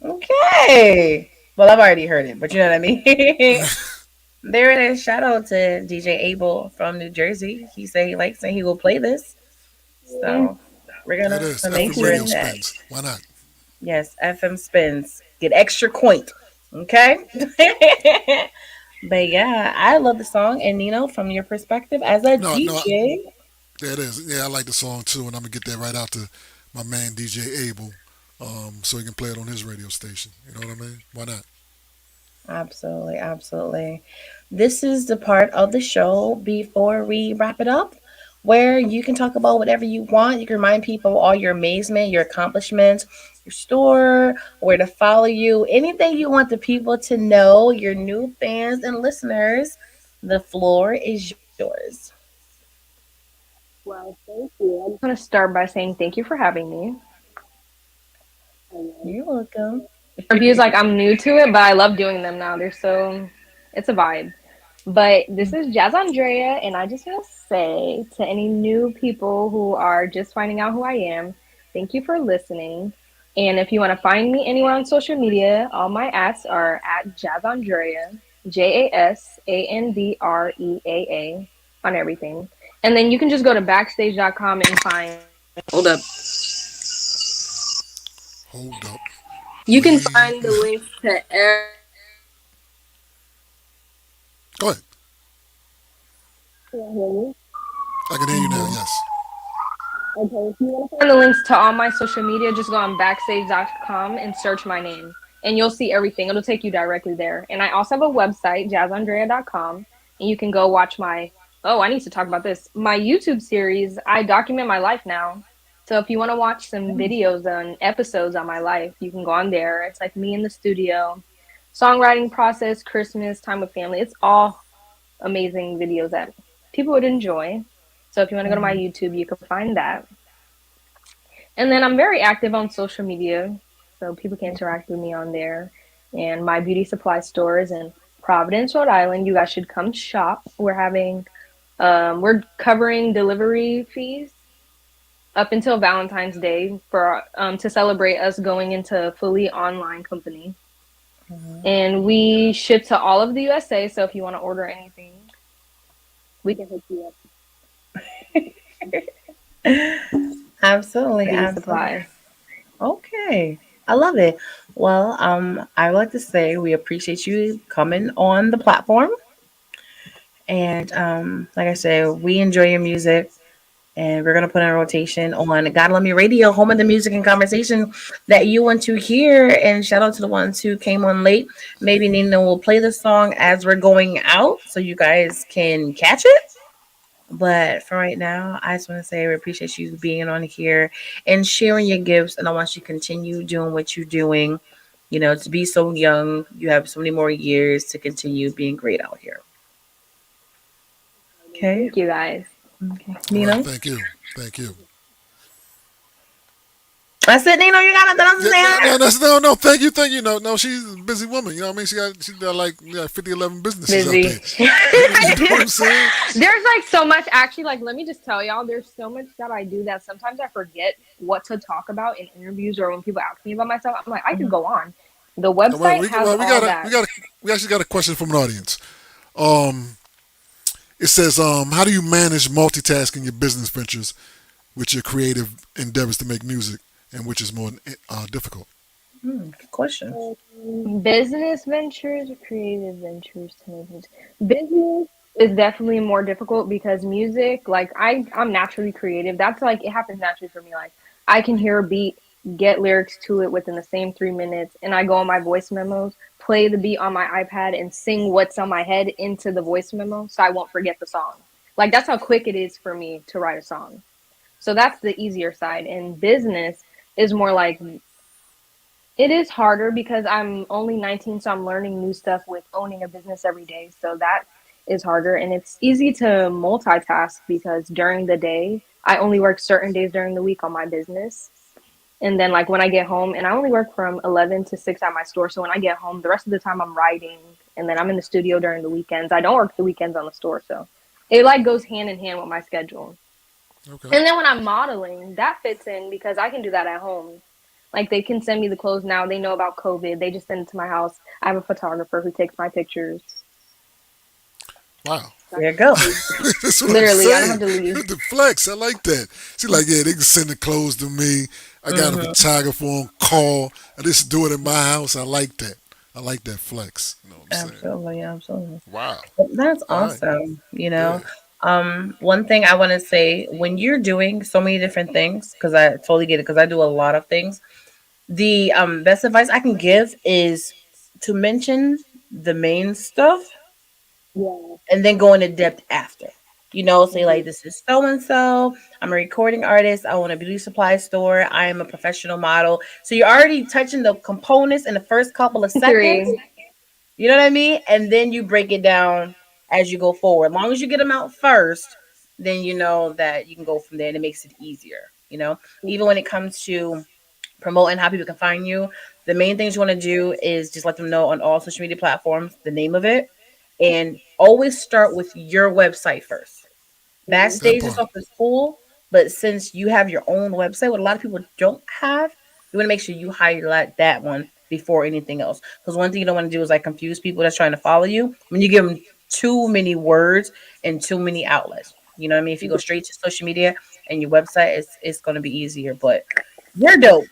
S1: Okay. Well, I've already heard it, but you know what I mean? There it is. Shout out to DJ Abel from New Jersey. He said he likes it. He will play this. So we're
S4: There it
S1: gonna
S4: is.
S1: make
S4: FM
S1: sure
S4: radio
S1: that
S4: spins. Why not?
S1: yes, FM spins. Get extra coin. Okay. But yeah, I love the song. And Nino, from your perspective as a
S4: No, no.
S1: DJ,
S4: There it is. Yeah, I like the song too, and I'm gonna get that right out to my man DJ Abel, so he can play it on his radio station. You know what I mean? Why not?
S1: absolutely, absolutely. This is the part of the show before we wrap it up where you can talk about whatever you want. You can remind people all your amazement, your accomplishments, your store, where to follow you, anything you want the people to know, your new fans and listeners. The floor is yours.
S5: Well, thank you. I just want to start by saying thank you for having me.
S1: You're welcome.
S5: Reviews, like I'm new to it, but I love doing them now. They're so, it's a vibe. But this is Jasandreaa, and I just want to say to any new people who are just finding out who I am, thank you for listening. And if you want to find me anywhere on social media, all my ats are at Jasandreaa, Jasandreaa on everything. And then you can just go to backstage.com and find. Hold up.
S4: Hold up.
S5: You can
S4: We
S5: find the links to
S4: go ahead.
S5: every.
S4: I can hear you now. Yes.
S5: Okay, if you want to find the links to all my social media, just go on backstage.com and search my name. And you'll see everything. It'll take you directly there. And I also have a website, jasandreaa.com. And you can go watch my, oh, I need to talk about this. My YouTube series, I document my life now. So if you want to watch some videos and episodes on my life, you can go on there. It's like me in the studio, songwriting process, Christmas, time with family. It's all amazing videos that people would enjoy. So if you want to go to my YouTube, you can find that. And then I'm very active on social media, so people can interact with me on there. And my beauty supply store is in Providence, Rhode Island. You guys should come shop. We're covering delivery fees up until Valentine's Day for to celebrate us going into a fully online company. And we ship to all of the USA. So if you want to order anything, we can hook you up.
S1: Absolutely,
S5: Beauty
S1: absolutely.
S5: supply.
S1: Okay. I love it. Well, I would like to say we appreciate you coming on the platform. And like I said, we enjoy your music. And we're gonna put in a rotation on God Love Me Radio, home of the music and conversation that you want to hear. And shout out to the ones who came on late. Maybe Nina will play the song as we're going out, so you guys can catch it. But for right now, I just want to say we appreciate you being on here and sharing your gifts. And I want you to continue doing what you're doing. You know, to be so young, you have so many more years to continue being great out here. Okay.
S5: Thank you guys.
S1: Okay.
S4: All right.
S1: Nina?
S4: Thank you. Thank you.
S1: That's it, Nina. You got nothing else to
S4: Yeah,
S1: say?
S4: no, that's no, no. Thank you, thank you. No, no. She's a busy woman. You know what I mean? She got like 50, 11 businesses out
S1: Busy.
S4: there. You know what I'm saying?
S5: There's like so much actually, like let me just tell y'all, there's so much that I do that sometimes I forget what to talk about in interviews or when people ask me about myself. I'm like, I could go on. The
S4: Well,
S5: website has
S4: we
S5: all
S4: got a
S5: that.
S4: we actually got a question from an audience. Um, it says, how do you manage multitasking your business ventures with your creative endeavors to make music, and which is more difficult?
S1: Good question.
S5: Business ventures or creative ventures to make music. Business is definitely more difficult because music, like I'm naturally creative. That's like it happens naturally for me. Like I can hear a beat, get lyrics to it within the same 3 minutes, and I go on my voice memos, play the beat on my iPad, and sing what's on my head into the voice memo, so I won't forget the song. Like that's how quick it is for me to write a song. So that's the easier side. And business is more like it is harder because I'm only 19, so I'm learning new stuff with owning a business every day. So that is harder. And it's easy to multitask because during the day, I only work certain days during the week on my business. And then, like, when I get home, and I only work from 11 to 6 at my store. So when I get home, the rest of the time I'm writing. And then I'm in the studio during the weekends. I don't work the weekends on the store. So it, like, goes hand in hand with my schedule.
S4: Okay.
S5: And then when I'm modeling, that fits in because I can do that at home. Like they can send me the clothes now. They know about COVID. They just send it to my house. I have a photographer who takes my pictures.
S4: Wow.
S1: There you go.
S4: That's what
S5: Literally, I
S4: I'm
S5: don't have to
S4: saying.
S5: leave.
S4: The flex, I like that. She's like, yeah, they can send the clothes to me. I got a
S1: Mm-hmm.
S4: photographer on call. I just do it in my house. I like that. I like that flex. You know what I'm saying?
S1: Absolutely, absolutely.
S4: Wow.
S1: That's
S4: All right.
S1: awesome.
S4: Yeah.
S1: One thing I want to say when you're doing so many different things, because I totally get it, because I do a lot of things. The best advice I can give is to mention the main stuff
S5: Yeah.
S1: and then go into depth after. You know, say
S5: Mhm.
S1: like this is so and so. I'm a recording artist. I own a beauty supply store. I am a professional model. So you're already touching the components in the first couple of seconds.
S5: Three.
S1: You know what I mean? And then you break it down as you go forward. As long as you get them out first, then you know that you can go from there and it makes it easier. You know, even when it comes to promoting how people can find you, The main things you want to do is just let them know on all social media platforms the name of it, and always start with your website first.
S4: That
S1: Backstage and
S4: part.
S1: stuff is cool, but since you have your own website, what a lot of people don't have, you want to make sure you highlight that one before anything else. Because one thing you don't want to do is like confuse people that's trying to follow you when you give them too many words and too many outlets. You know what I mean? If you go straight to social media and your website, it's going to be easier. But you're dope.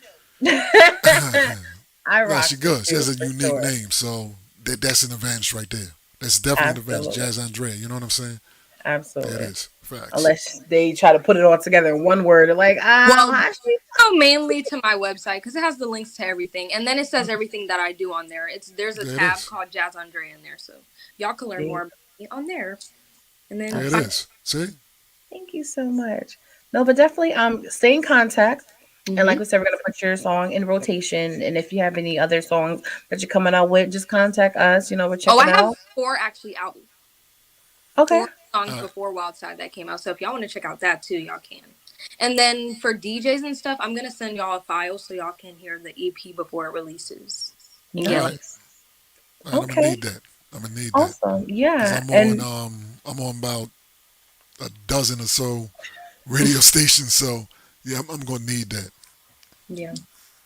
S1: I
S4: No,
S1: rock
S4: she
S1: with
S4: good. She
S1: you
S4: has a
S1: for
S4: unique
S1: sure.
S4: name, so that's an advantage right there. That's definitely an advantage.
S1: Absolutely.
S4: Jasandreaa, you know what I'm saying? That
S1: Absolutely.
S4: is facts.
S1: Unless they try to put it all together in one word, they're like,
S6: Well,
S1: how she
S6: go mainly to my website because it has the links to everything, and then it says everything that I do on there. There's a
S4: There it
S6: tab
S4: is.
S6: called Jasandreaa in there, so y'all can learn more
S1: see?
S6: about me on there. And
S4: There
S6: then
S4: it is. See?
S1: Thank you so much. No, but definitely stay in contact. And like
S6: Mhm.
S1: we said, we're gonna put your song in rotation. And if you have any other songs that you're coming out with, just contact us. We're
S6: Oh, I
S1: checking
S6: have
S1: out.
S6: four actually out,
S1: Okay.
S6: four songs
S4: All right.
S6: before Wildside that came out. So if y'all want to check out that too, y'all can. And then for DJs and stuff, I'm gonna send y'all a file so y'all can hear the EP before it releases and
S4: All
S6: get
S4: right.
S6: like.
S1: Nice.
S4: All right, I'm gonna
S1: Okay.
S4: need that. I'm gonna need that.
S1: Awesome.
S4: Cause
S1: Yeah. And
S4: I'm on about a dozen or so radio stations, so yeah, I'm gonna need that.
S6: Yeah.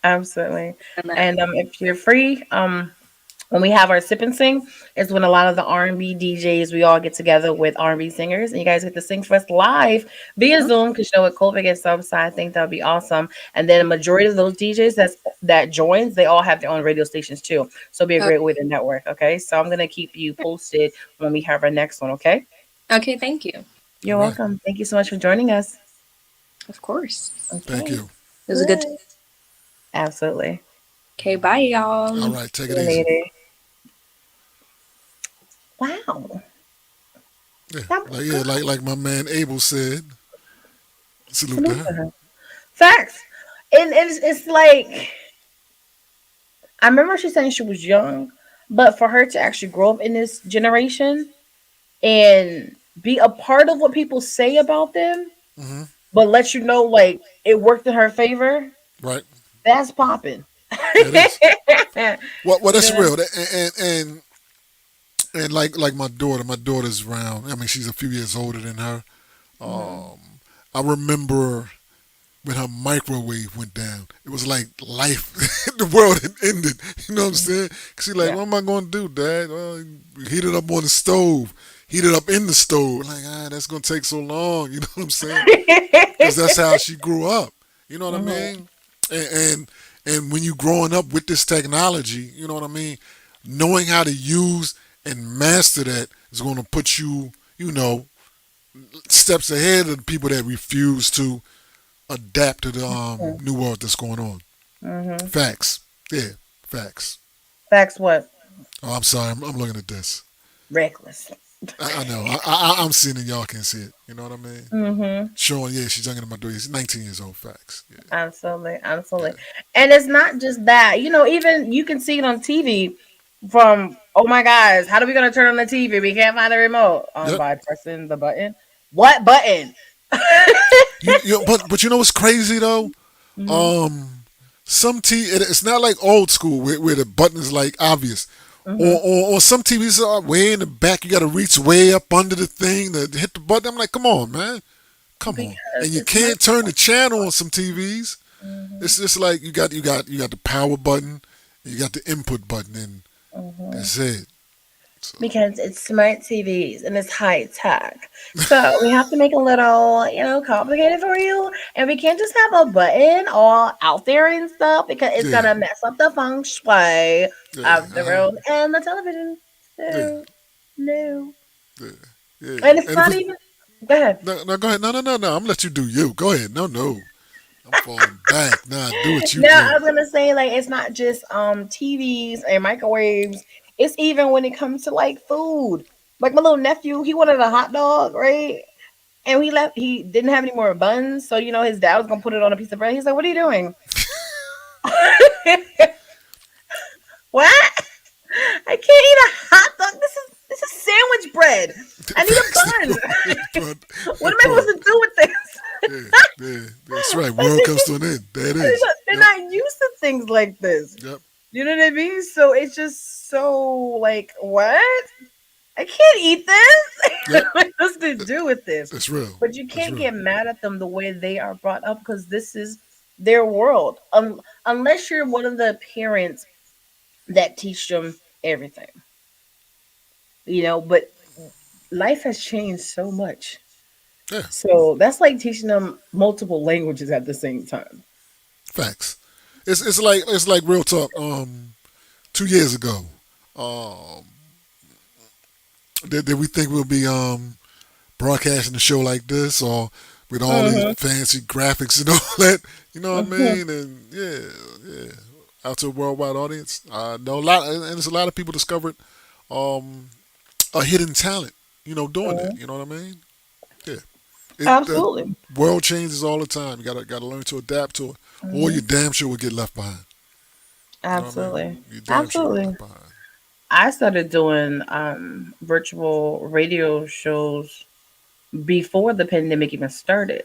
S1: absolutely.
S6: And that.
S1: And if you're free, when we have our sip and sing, is when a lot of the R&B DJs we all get together with R&B singers, and you guys get to sing for us live via Zoom. Because with COVID and stuff, so I think that would be awesome. And then a majority of those DJs that joins, they all have their own radio stations too. So it'll be a great way to network. Okay, so I'm gonna keep you posted when we have our next one. Okay,
S6: Okay, thank you.
S4: All
S1: you're
S4: right.
S1: welcome. Thank you so much for joining us.
S6: Of course.
S4: Thank
S1: Okay,
S4: you.
S6: It was a good.
S1: good. Absolutely.
S6: Okay, bye
S4: All
S6: y'all.
S4: right, take
S1: See
S4: it
S1: you
S4: easy.
S1: later. Wow.
S4: Yeah,
S1: That was good.
S4: like my man Abel said. Salute to
S1: Salute to
S4: her.
S1: her. Facts. And it's like I remember she saying she was young, but for her to actually grow up in this generation and be a part of what people say about them,
S4: Hmm.
S1: but let you know like it worked in her favor,
S4: Right.
S1: that's popping.
S4: It is. Well,
S1: you
S4: that's
S1: know?
S4: real. And like my daughter's around. I mean, she's a few years older than her.
S1: Mhm.
S4: I remember when her microwave went down. It was like life, the world had ended. You know what I'm saying? 'Cause she's like,
S1: Yeah.
S4: what am I going to do, Dad? Well, heat it up on the stove. Heat it up in the stove. Like, that's going to take so long. You know what I'm saying? Because that's how she grew up. You know what I
S1: Mhm.
S4: mean? And, and and when you growing up with this technology, you know what I mean? Knowing how to use and master that is going to put you, steps ahead of the people that refuse to adapt to the new world that's going on.
S1: Mhm.
S4: Facts. Yeah, facts.
S1: Facts what?
S4: Oh, I'm sorry. I'm looking at this.
S1: Reckless.
S4: I know. I'm seeing it. Y'all can't see it. You know what I mean?
S1: Mhm.
S4: Showing, yeah, she's younger than my daughter. She's 19 years old. Facts. Yeah.
S1: Absolutely, absolutely.
S4: Yeah.
S1: And it's not just that. Even you can see it on TV from, oh my gosh, how are we gonna turn on the TV? We can't find the remote.
S4: Yep.
S1: By pressing the button. What button?
S4: But you know what's crazy though?
S1: Mhm,
S4: Um, it's not like old school where the button is like obvious.
S1: mhm.
S4: Or some TVs are way in the back. You got to reach way up under the thing to hit the button. I'm like, come on, man, come on. And
S1: Because
S4: you
S1: it's not.
S4: can't turn the channel on some TVs.
S1: Mhm,
S4: It's just like you got the power button, and you got the input button, and
S1: mhm.
S4: that's it. So
S1: Because it's smart TVs and it's high tech. So we have to make a little, complicated for you. And we can't just have a button all out there and stuff because it's
S4: yeah,
S1: gonna mess up the feng shui
S4: yeah,
S1: of the room and the television.
S4: yeah,
S1: So no.
S4: yeah, yeah.
S1: And it's
S4: And if
S1: not
S4: it's
S1: even go ahead.
S4: no, go ahead. No. I'm gonna let you do you. Go ahead. No. I'm falling back. Nah, do what you
S1: No,
S4: do.
S1: I was gonna say like it's not just TVs and microwaves. It's even when it comes to like food. Like my little nephew, he wanted a hot dog, right? And he didn't have any more buns, so his dad was gonna put it on a piece of bread. He's like, "What are you doing?" What? I can't eat a hot dog. This is sandwich bread. I need a bun. What
S4: That
S1: am I
S4: part.
S1: supposed to do with this?
S4: Yeah, that's right. World comes to an end. There it is.
S1: They're
S4: Yep,
S1: not used to things like this.
S4: yep,
S1: You know what I mean? So it's just so like, what? I can't eat this.
S4: Yep,
S1: What's to do with this?
S4: it's real.
S1: But you
S4: It's
S1: can't
S4: real.
S1: get mad at them the way they are brought up because this is their world. Unless you're one of the parents that teach them everything, But life has changed so much.
S4: Yeah,
S1: So that's like teaching them multiple languages at the same time.
S4: facts. It's like real talk. 2 years ago, um, did we think we'll be broadcasting a show like this or with all these
S1: Hmm.
S4: fancy graphics and all that? You know what I
S1: Hmm.
S4: mean? And yeah, yeah, out to a worldwide audience. No, a lot, and there's a lot of people discovered um, a hidden talent. Doing that. You know what I mean? Yeah. The
S1: Absolutely.
S4: world changes all the time. You gotta learn to adapt to it, or you
S1: Hmm.
S4: damn sure will get left behind. You know what I mean?
S1: Absolutely.
S4: You damn sure get
S1: Absolutely.
S4: left behind.
S1: I started doing virtual radio shows before the pandemic even started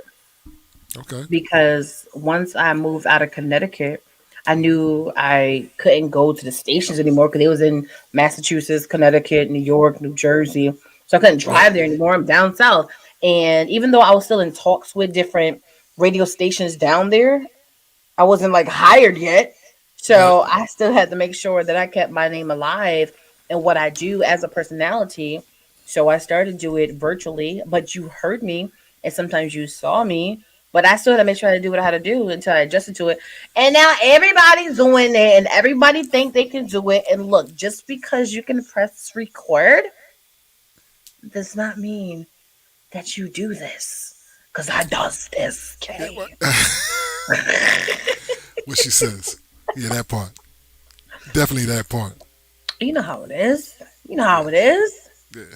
S4: Okay.
S1: because once I moved out of Connecticut, I knew I couldn't go to the stations anymore because it was in Massachusetts, Connecticut, New York, New Jersey. So I couldn't
S4: Right.
S1: drive there anymore. I'm down south. And even though I was still in talks with different radio stations down there, I wasn't like hired yet.
S4: Right.
S1: So I still had to make sure that I kept my name alive and what I do as a personality. So I started to do it virtually, but you heard me and sometimes you saw me, but I still had to make sure I do what I had to do until I adjusted to it. And now everybody's doing it and everybody think they can do it. And look, just because you can press record does not mean that you do this. Cause I does this,
S4: Yeah, what?
S1: okay?
S4: What she says. Yeah, that part. Definitely that part.
S1: You know how it is. You know
S4: Yeah.
S1: how it is.
S4: Yeah.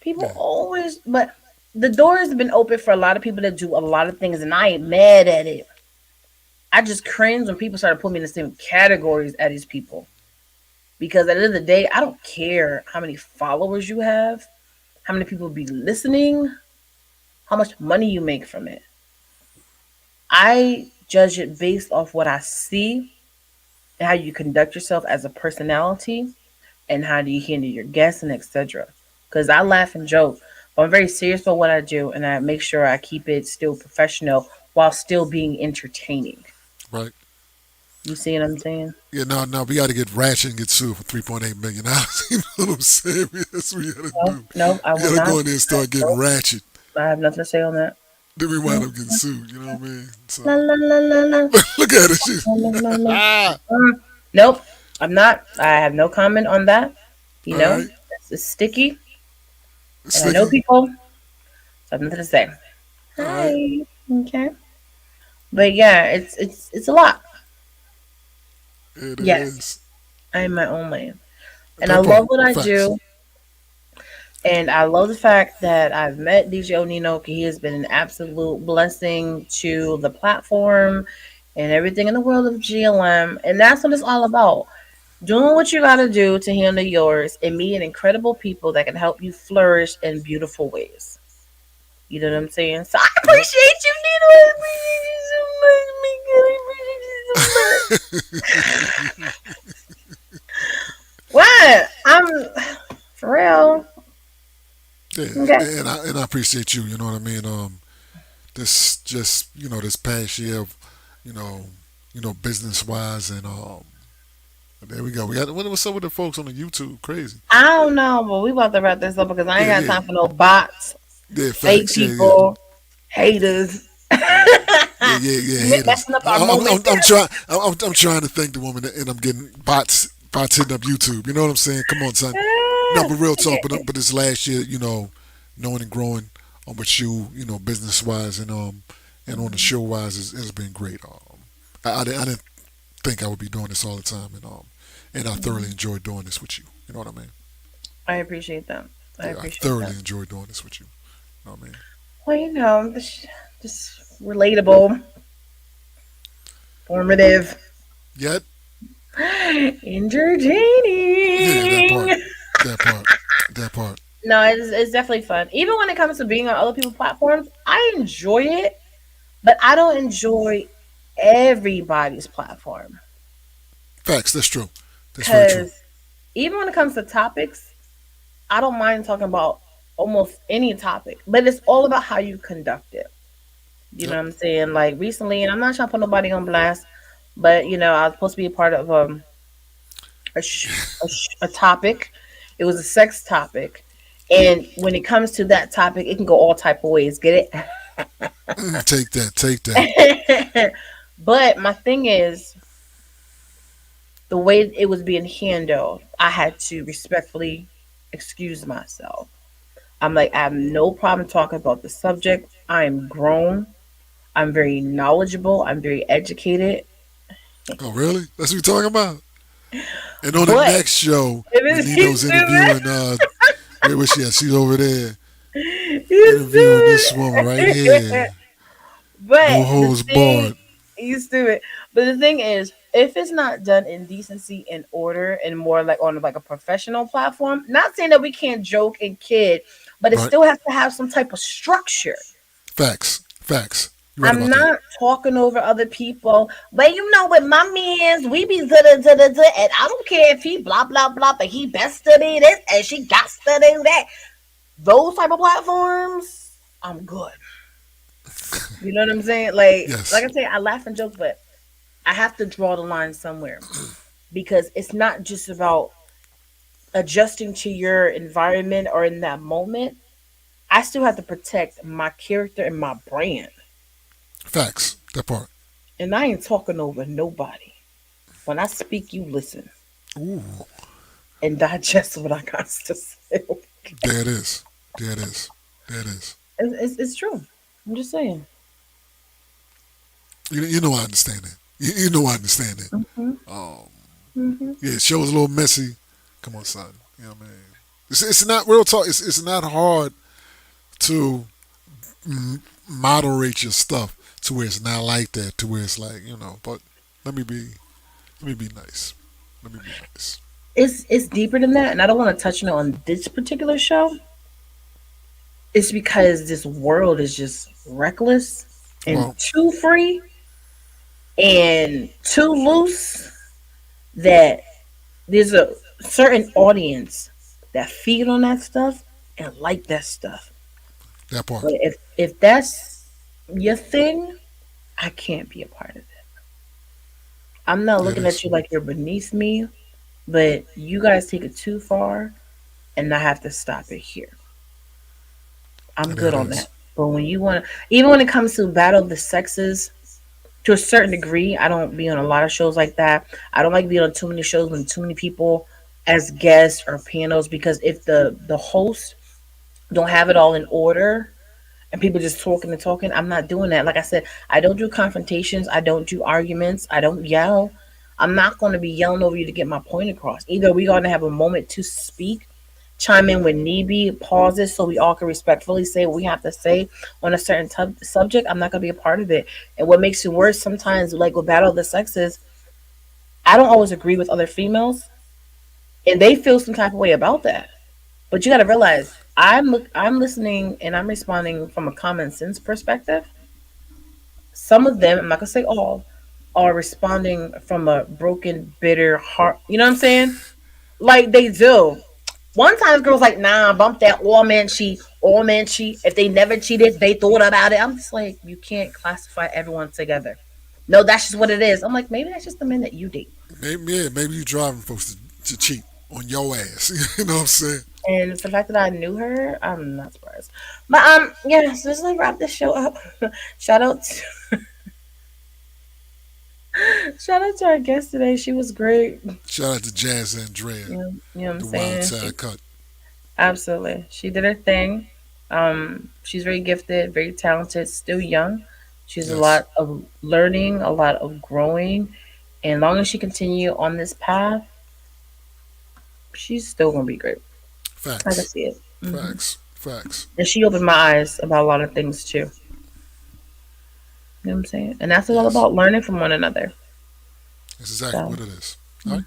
S1: People
S4: Yeah.
S1: always, but the door has been open for a lot of people that do a lot of things, and I ain't mad at it. I just cringe when people start to put me in the same categories as these people. Because at the end of the day, I don't care how many followers you have, how many people be listening, how much money you make from it. I judge it based off what I see and how you conduct yourself as a personality and how do you handle your guests and etc. Because I laugh and joke, but I'm very serious about what I do, and I make sure I keep it still professional while still being entertaining.
S4: Right.
S1: You see what I'm saying?
S4: Yeah, no, no, we got to get ratchet and get sued for $3.8 million. You know what I'm saying? That's what we got to
S1: No,
S4: do.
S1: no, I
S4: We
S1: will
S4: got to
S1: not.
S4: go in there and start getting
S1: Nope,
S4: ratchet.
S1: I have nothing to say on that.
S4: Then we wind
S1: Mm.
S4: up getting sued. You know what I mean? So
S1: La la la la la.
S4: look at it. She's,
S1: La, la, la, la.
S4: all
S1: Nope, I'm not. I have no comment on that.
S4: right,
S1: It's sticky, and I know
S4: sticky.
S1: people, so I have nothing to say.
S4: All right,
S1: Hi. Okay. But yeah, it's a lot.
S4: it
S1: Yes,
S4: is.
S1: I'm my own lane. And I
S4: That
S1: love
S4: part.
S1: what I
S4: Facts.
S1: do. And I love the fact that I've met DJ Onino. He has been an absolute blessing to the platform and everything in the world of GLM. And that's what it's all about. Doing what you got to do to handle yours and meeting incredible people that can help you flourish in beautiful ways. You know what I'm saying? So I
S4: Yep.
S1: appreciate you, Nino. I appreciate you so much, Mika. I appreciate you so much. What? For real.
S4: Yeah,
S1: Okay.
S4: and I appreciate you. You know what I mean? This just this past year of you know business wise and there we go. We got what's up with the folks on the YouTube? Crazy.
S1: I don't know, but we about to wrap this up because I ain't
S4: Yeah,
S1: got
S4: yeah,
S1: time for no bots,
S4: yeah.
S1: fake
S4: Facts. Yeah, yeah.
S1: people, haters.
S4: Yeah, yeah, yeah. Haters.
S1: Messing up our moment.
S4: I'm trying. I'm trying to thank the woman, and I'm getting bots hitting up YouTube. You know what I'm saying? Come on, son. No, but real talk. But this last year, knowing and growing with you, business wise and on the show wise, has been great. I didn't think I would be doing this all the time, and I thoroughly enjoy doing this with you. You know what I mean?
S1: I appreciate that. I
S4: Yeah, I
S1: appreciate
S4: thoroughly
S1: that.
S4: enjoy doing this with you. You know what I mean?
S1: Well, just relatable, formative,
S4: Yet, yeah, that part,
S1: entertaining.
S4: that part, that part.
S1: No, it's definitely fun. Even when it comes to being on other people's platforms, I enjoy it, but I don't enjoy everybody's platform.
S4: Facts. That's true. That's very true.
S1: Because even when it comes to topics, I don't mind talking about almost any topic, but it's all about how you conduct it. You know
S4: Yep.
S1: what I'm saying? Like recently, and I'm not trying to put nobody on blast, but I was supposed to be a part of a topic. It was a sex topic, and when it comes to that topic, it can go all type of ways. Get
S4: Take that. Take that.
S1: it? But my thing is the way it was being handled. I had to respectfully excuse myself. I'm like, I have no problem talking about the subject. I am grown. I'm very knowledgeable. I'm very educated.
S4: Oh, really? That's what you're talking about? And on the
S1: But
S4: next show,
S1: it
S4: when
S1: is you
S4: Nino's
S1: stupid.
S4: interviewing, where was she at? She's over there interviewing this
S1: You
S4: woman right
S1: stupid.
S4: here. No
S1: But the
S4: holds
S1: thing,
S4: barred.
S1: you stupid. But the thing is, if it's not done in decency and order and more like on like a professional platform, not saying that we can't joke and kid, but it
S4: Right?
S1: still has to have some type of structure.
S4: Facts. Facts. You're right
S1: I'm
S4: about that.
S1: not talking over other people. But with my mans, we be da da da da da, and I don't care if he blah blah blah, but he best study this and she got to do that. Those type of platforms, I'm good. You know what I'm saying? Like
S4: Yes.
S1: I say, I laugh and joke, but I have to draw the line somewhere because it's not just about adjusting to your environment or in that moment. I still have to protect my character and my brand.
S4: Facts. That part.
S1: And I ain't talking over nobody. When I speak, you listen
S4: Ooh.
S1: and digest what I got to say.
S4: There it is. There it is. There it is.
S1: It's true. I'm just saying.
S4: You know I understand that. You know I understand that.
S1: Hmm.
S4: Um,
S1: Hmm.
S4: yeah, show was a little messy. Come on, son. You know what I mean? It's not real talk. It's not hard to moderate your stuff to where it's not like that. To where it's like But let me be let me be nice. Let me be nice.
S1: It's deeper than that, and I don't want to touch on it on this particular show. It's because this world is just reckless and
S4: Well,
S1: too free and too loose that there's a certain audience that feed on that stuff and like that stuff.
S4: that part.
S1: But if that's your thing, I can't be a part of it. I'm not
S4: That
S1: looking at
S4: is.
S1: you like you're beneath me, but you guys take it too far, and I have to stop it here. I'm
S4: And there
S1: good
S4: it
S1: on
S4: is.
S1: that. But when you want to, even when it comes to battle of the sexes, to a certain degree, I don't be on a lot of shows like that. I don't like being on too many shows with too many people as guests or panels because if the host don't have it all in order and people just talking and talking, I'm not doing that. Like I said, I don't do confrontations. I don't do arguments. I don't yell. I'm not going to be yelling over you to get my point across. Either we're going to have a moment to speak, chime in when need be, pauses so we all can respectfully say what we have to say on a certain subject. I'm not going to be a part of it. And what makes it worse sometimes, like with Battle of the Sexes, I don't always agree with other females, and they feel some type of way about that. But you got to realize, I'm listening and I'm responding from a common sense perspective. Some of them, I'm not gonna say all, are responding from a broken, bitter heart. You know what I'm saying? Like they do. One time, girls like, nah, bump that all men cheat, all men cheat. If they never cheated, they thought about it. I'm just like, you can't classify everyone together. No, that's just what it is. I'm like, maybe that's just the men that you date.
S4: Maybe yeah. Maybe you driving folks to cheat on your ass. You know what I'm saying?
S1: And for the fact that I knew her, I'm not surprised. But yeah, so just like wrap this show up. shout out to, shout out to our guest today. She was great.
S4: Shout out to Jasandreaa,
S1: You know what I'm
S4: the wild
S1: saying?
S4: side cut.
S1: Absolutely. She did her thing. She's very gifted, very talented, still young. She's a
S4: Yes.
S1: lot of learning, a lot of growing. And long as she continue on this path, she's still gonna be great. I can
S4: Facts.
S1: see it.
S4: Facts. Facts.
S1: And she opened my eyes about a lot of things too. You know what I'm saying? And that's what it's all
S4: Yes.
S1: about learning from one another.
S4: That's exactly
S1: So
S4: what it is. All right.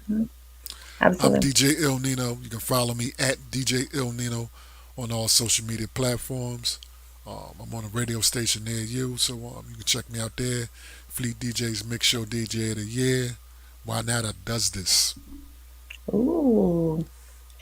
S4: I'm
S1: absolutely.
S4: DJ Il Nino. You can follow me at DJ Il Nino on all social media platforms. I'm on a radio station near you, so you can check me out there. Fleet DJ's Mix Show DJ of the Year. Why not? I does this.
S1: Ooh.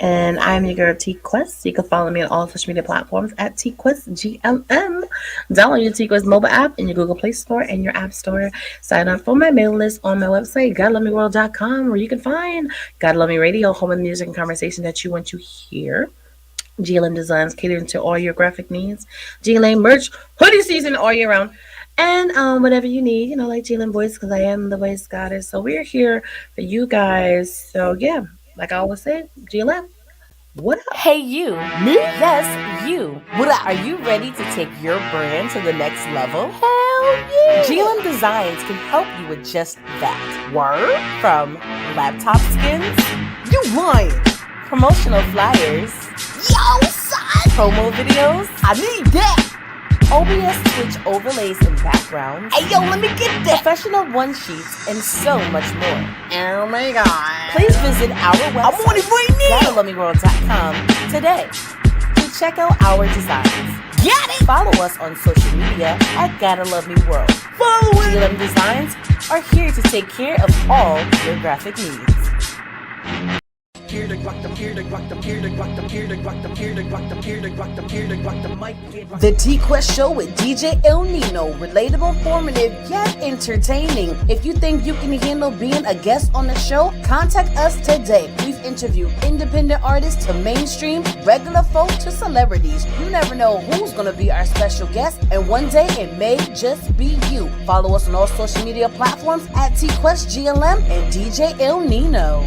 S1: And I'm your girl TQuest. You can follow me on all social media platforms at TQuestGLM. Download your TQuest mobile app in your Google Play Store and your App Store. Sign up for my mailing list on my website, GodLoveMeWorld.com, where you can find God Love Me Radio, home of music and conversation that you want to hear. GLM Designs catering to all your graphic needs. GLM merch, hoodie season all year round. And whatever you need, like GLM Voice, because I am the voice goddess. So we're here for you guys. So yeah, like I always say, GLM, what up?
S7: Hey, you.
S3: Me?
S7: Yes, you.
S3: What up?
S7: Are you ready to take your brand to the next level?
S3: Hell yeah!
S7: GLM Designs can help you with just that.
S3: Word?
S7: From laptop skins,
S3: You lying?
S7: promotional flyers,
S3: Yo, son!
S7: promo videos,
S3: I need that!
S7: OBS Twitch overlays and backgrounds,
S3: Hey, yo, let me get that!
S7: professional one-sheets, and so much more.
S3: Oh my god.
S7: Please visit our
S3: I'm on
S7: website,
S3: it right now!
S7: GodLoveMeWorld.com today to check out our designs.
S3: Got it!
S7: Follow us on social media at Gotta Love Me World.
S3: Follow it!
S7: GLM Designs are here to take care of all your graphic needs.
S3: The TQuest Show with DJ El Nino. Relatable, informative, yet entertaining. If you think you can handle being a guest on the show, contact us today. We've interviewed independent artists to mainstream, regular folk to celebrities. You never know who's going to be our special guest, and one day it may just be you. Follow us on all social media platforms at TQuestGLM and DJ El Nino.